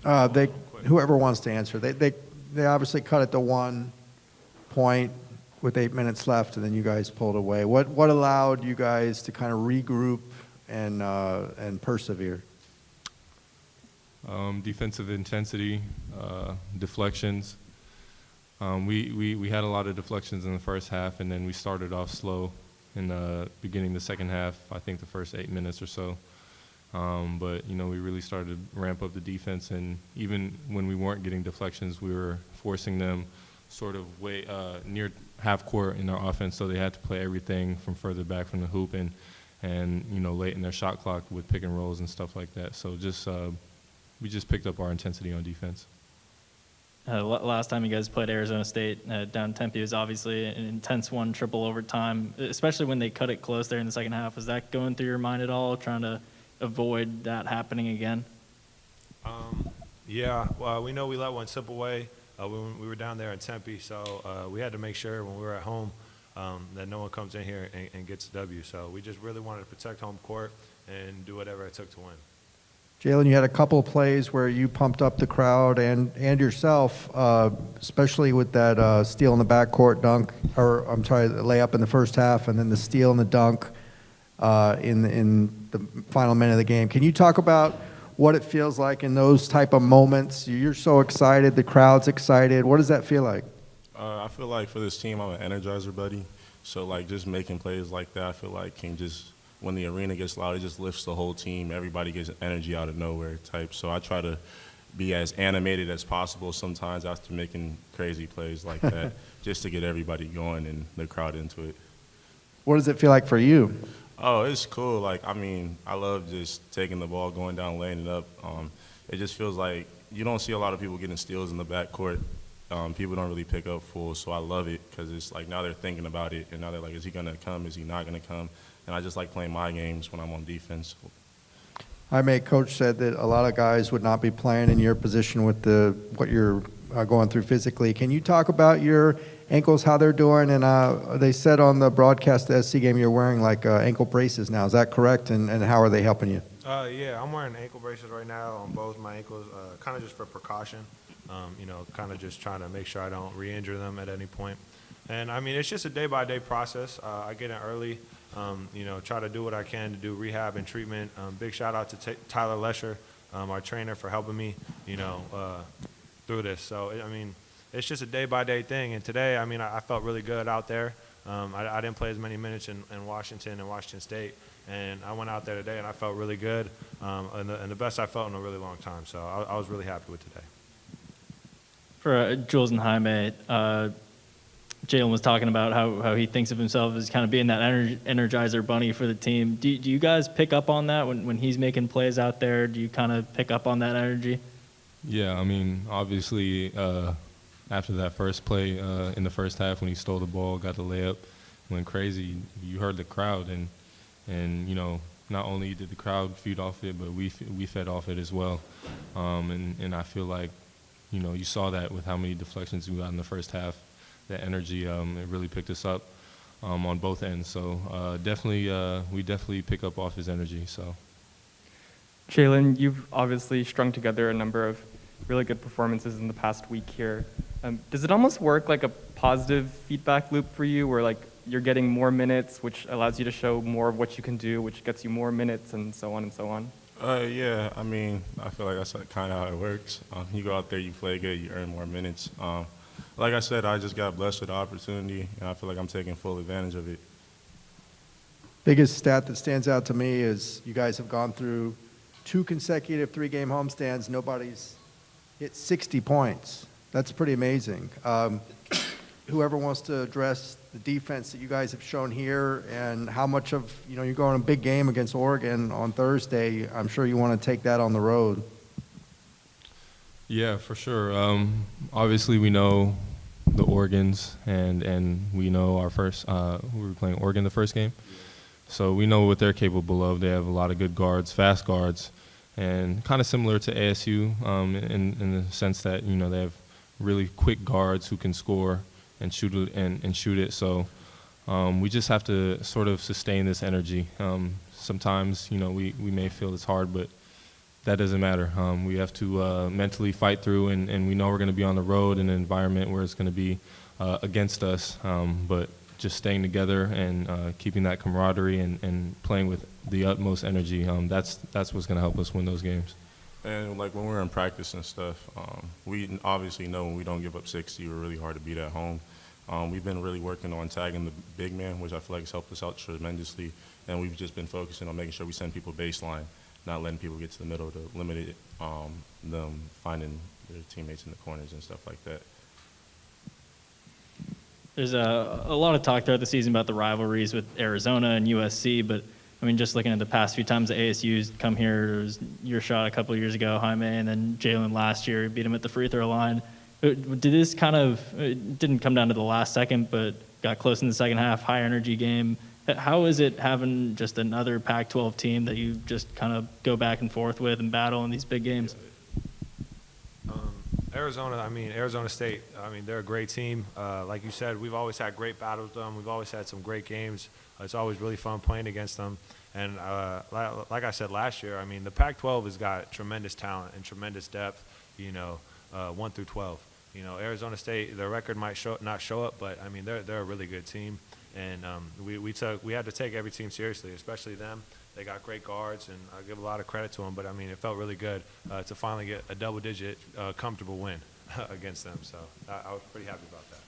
Whoever wants to answer. They obviously cut it to 1 point with 8 minutes left, and then you guys pulled away. What allowed you guys to kind of regroup and persevere? Defensive intensity, deflections. We had a lot of deflections in the first half, and then we started off slow in the beginning of the second half, I think the first 8 minutes or so. But, we really started to ramp up the defense, and even when we weren't getting deflections, we were forcing them sort of way near half court in our offense, so they had to play everything from further back from the hoop and late in their shot clock with pick and rolls and stuff like that. So we just picked up our intensity on defense. Last time you guys played Arizona State down Tempe was obviously an intense one, triple overtime, especially when they cut it close there in the second half. Was that going through your mind at all, trying to avoid that happening again? Yeah, well, we know we let one slip away when we were down there in Tempe, so we had to make sure when we were at home that no one comes in here and gets a W. So we just really wanted to protect home court and do whatever it took to win. Jaylen, you had a couple of plays where you pumped up the crowd and yourself, especially with that steal in the backcourt dunk, or I'm sorry, the layup in the first half, and then the steal and the dunk in the final minute of the game. Can you talk about what it feels like in those type of moments? You're so excited, the crowd's excited. What does that feel like? I feel like for this team, I'm an energizer buddy. So, just making plays like that, I feel like can just, when the arena gets loud, it just lifts the whole team. Everybody gets energy out of nowhere type. So I try to be as animated as possible sometimes after making crazy plays like that, just to get everybody going and the crowd into it. What does it feel like for you? Oh, it's cool. I love just taking the ball, going down, laying it up. It just feels like you don't see a lot of people getting steals in the backcourt. People don't really pick up full, so I love it because it's like now they're thinking about it, and now they're like, is he going to come? Is he not going to come? And I just like playing my games when I'm on defense. Jaime, coach said that a lot of guys would not be playing in your position with what you're going through physically. Can you talk about your ankles, how they're doing? And they said on the broadcast of the SC game you're wearing ankle braces now. Is that correct? And how are they helping you? Yeah, I'm wearing ankle braces right now on both my ankles, kind of just for precaution. Kind of just trying to make sure I don't re-injure them at any point. And, it's just a day-by-day process. I get in early, try to do what I can to do rehab and treatment. Big shout-out to Tyler Lesher, our trainer, for helping me, through this. So, it's just a day-by-day thing. And today, I felt really good out there. I didn't play as many minutes in Washington and Washington State. And I went out there today, and I felt really good, and the best I felt in a really long time. So I was really happy with today. For Jules and Jaime, Jaylen was talking about how he thinks of himself as kind of being that energizer bunny for the team. Do you guys pick up on that when he's making plays out there? Do you kind of pick up on that energy? Yeah, obviously after that first play in the first half when he stole the ball, got the layup, went crazy, you heard the crowd. And not only did the crowd feed off it, but we fed off it as well. And I feel like, you saw that with how many deflections we got in the first half. That energy, it really picked us up on both ends. So we definitely pick up off his energy. So, Jaylen, you've obviously strung together a number of really good performances in the past week here. Does it almost work like a positive feedback loop for you, where you're getting more minutes, which allows you to show more of what you can do, which gets you more minutes, and so on and so on? Yeah, I feel like that's kind of how it works. You go out there, you play good, you earn more minutes. Like I said, I just got blessed with the opportunity, and I feel like I'm taking full advantage of it. Biggest stat that stands out to me is you guys have gone through 2 consecutive 3-game homestands. Nobody's hit 60 points. That's pretty amazing. Whoever wants to address the defense that you guys have shown here and how much of, you're going a big game against Oregon on Thursday. I'm sure you want to take that on the road. Yeah, for sure. Obviously, we know the Oregons, and we know our first. We were playing Oregon the first game, so we know what they're capable of. They have a lot of good guards, fast guards, and kind of similar to ASU in the sense that they have really quick guards who can score and shoot it and shoot it. So we just have to sort of sustain this energy. Sometimes we may feel it's hard, but that doesn't matter. We have to mentally fight through, and we know we're going to be on the road in an environment where it's going to be against us. But just staying together and keeping that camaraderie and playing with the utmost energy, that's what's going to help us win those games. And like when we're in practice and stuff, we obviously know when we don't give up 60, we're really hard to beat at home. We've been really working on tagging the big man, which I feel like has helped us out tremendously. And we've just been focusing on making sure we send people baseline, not letting people get to the middle to limit it, them finding their teammates in the corners and stuff like that. There's a lot of talk throughout the season about the rivalries with Arizona and USC, but I mean, just looking at the past few times the ASU's come here, it was your shot a couple of years ago, Jaime, and then Jaylen last year beat him at the free throw line. Did this kind of, it didn't come down to the last second, but got close in the second half, high energy game. How is it having just another Pac-12 team that you just kind of go back and forth with and battle in these big games? Arizona State, they're a great team. Like you said, we've always had great battles with them. We've always had some great games. It's always really fun playing against them. And like I said last year, the Pac-12 has got tremendous talent and tremendous depth, 1 through 12. Arizona State, their record might not show up, but, they're a really good team. And we had to take every team seriously, especially them. They got great guards, and I give a lot of credit to them. But, it felt really good to finally get a double-digit comfortable win against them. So I was pretty happy about that.